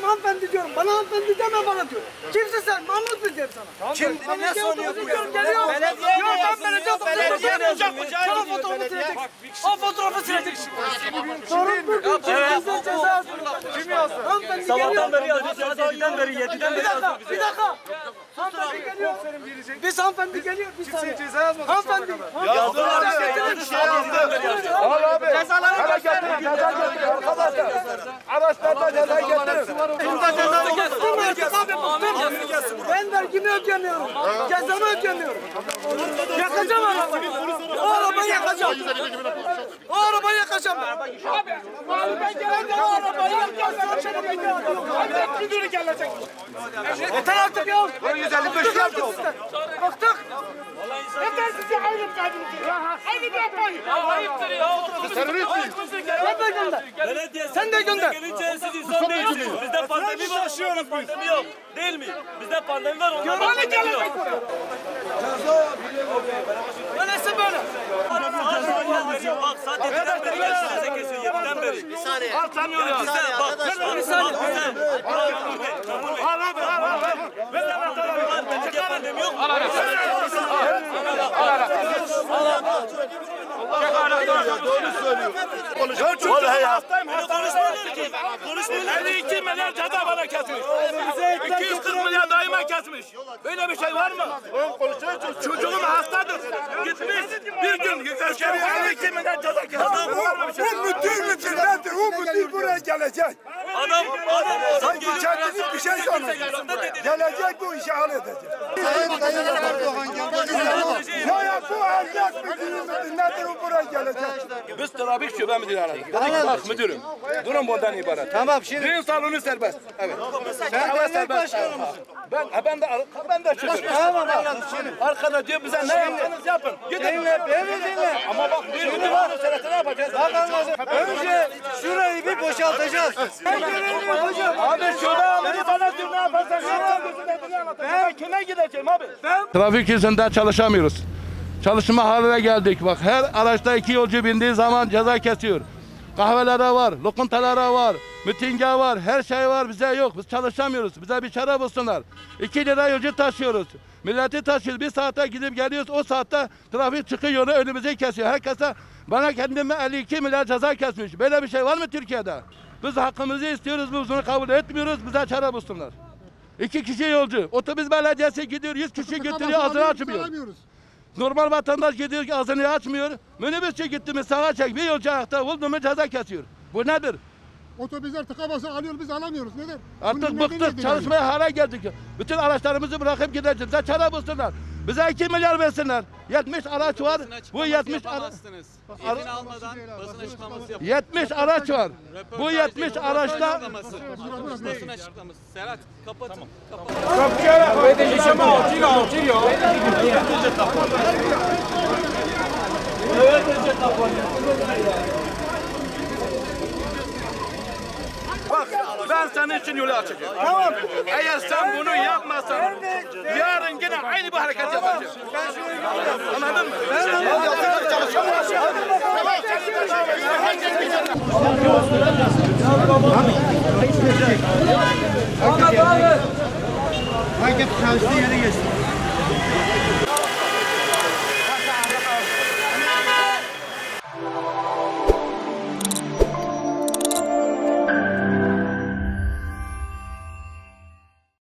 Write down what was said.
hanımefendi diyorum. Bana hanımefendi deme bana diyor. Kimsin sen? Mahmut mu diyeyim sana? Kim? Ne soruyor bu ya? Geliyor. Belediye Yok ben belediye olacak mı? Sana fotoğrafı silecek. O fotoğrafı silecek şimdi. Sorun bu. Bize ceza yazıyor. Kim yazdı? Hanımefendi Sabahtan beri geliyor. yazıyor. Saat 7'den beri 7'den beri yazıyor. Bir dakika. Hanımefendi geliyor. Biz hanımefendi geliyor. Bir saniye. Ceza yazmadık. Hanımefendi. Yazdı abi. Al abi. Ceza getirin. Ceza getirin arkadaşlar. Araçlarda ceza getirin. Ben vergimi ödemiyorum. Cezamı ödemiyorum. Yakacağım arabayı. O arabayı yakacağım. O arabayı yakacağım. Abi ben gelende o arabayı yakacağım. Abi müdürü gelecek. Yeter artık ya. 155 yaptı. Baktık. Yeter size aynı kaybınızı. Aynı yapmayın. Ayıptır ya. Terörist miyiz? Sen de gönder. Sen de gönder. Gelince siz insan değilsiniz. Bizde pandemi var. Pandemi yok. Değil mi? Bizde pandemi var. Onlar pandemi yok. Öyleyse böyle. Bak saat 7'den beri geçti. Kesiyor 7'den beri. Bir saniye. Altamıyor ya. Bak Bir saniye. Al abi al. Bizde pandemi yok. Doğru söylüyor. Vallahi ya. Konuşmuyorlar ki. Konuşmuyorlar. 52 milyar ceza bana kesmiş. 240 milyar daima kesmiş. Böyle bir şey var mı? Çocuğum hastadır. Gitmiş bir gün gösteriyor 52 milyar ceza kesmiş. Bu müdür nedir? O müdür buraya gelecek. Adam Sanki kendini bir şey sanıyor. Gelecek bu işi halledecek. Ya bu ahlak müdürü nedir o buraya gelecek? Biz trafik şube müdürü aradık. Bak müdürüm. Durum bundan ibaret. Tamam şimdi. Düğün salonu serbest. Evet. Sen serbest. Ben de şoförüm. Tamam Arkada diyor bize ne yaptınız yapın. Gidin. Dinle, beni dinle. Ama bak şimdi bak. Ne yapacağız? Bak anlasın. Önce şurayı bir boşaltacağız. Ben görevimi yapacağım. Abi şurada beni bana diyor ne yaparsan ben kime gideceğim abi? Trafik yüzünden çalışamıyoruz. Çalışma haline geldik. Bak her araçta 2 yolcu bindiği zaman ceza kesiyor. Kahvelere var, lokantalara var, mitinge var, her şey var, bize yok. Biz çalışamıyoruz. Bize bir çare bulsunlar. 2 lira yolcu taşıyoruz. Milleti taşıyoruz. Bir saate gidip geliyoruz. O saatte trafik çıkıyor, önümüzü kesiyor. Herkese bana kendime 52 milyar ceza kesmiş. Böyle bir şey var mı Türkiye'de? Biz hakkımızı istiyoruz. Biz bunu kabul etmiyoruz. Bize çare bulsunlar. 2 kişi yolcu. Otobüs belediyesi gidiyor, 100 kişi götürüyor, ağzını açmıyor. Normal vatandaş gidiyor ki ağzını açmıyor. Minibüsçü gitti mi sağa çek, bir yolcu ayakta oldu mu ceza kesiyor. Bu nedir? Otobüsler tıka basa alıyor biz alamıyoruz. Neden? Artık bıktık, çalışmaya hale geldik. Bütün araçlarımızı bırakıp gideceğiz. Bize çare bulsunlar. Bize 2 milyar versinler. 70 araç var. Bu 70 araç. İzin almadan basın açıklaması yapın. 70 araç var. Bu 70 araçta Basın açıklaması. Serhat kapatın. Kapatın. bak ben senin için yolu açacağım. Tamam. Eğer sen bunu yapmazsan yarın yine aynı bu hareket yapacağım. Anladın mı? Herkes çalıştığı yere geçsin.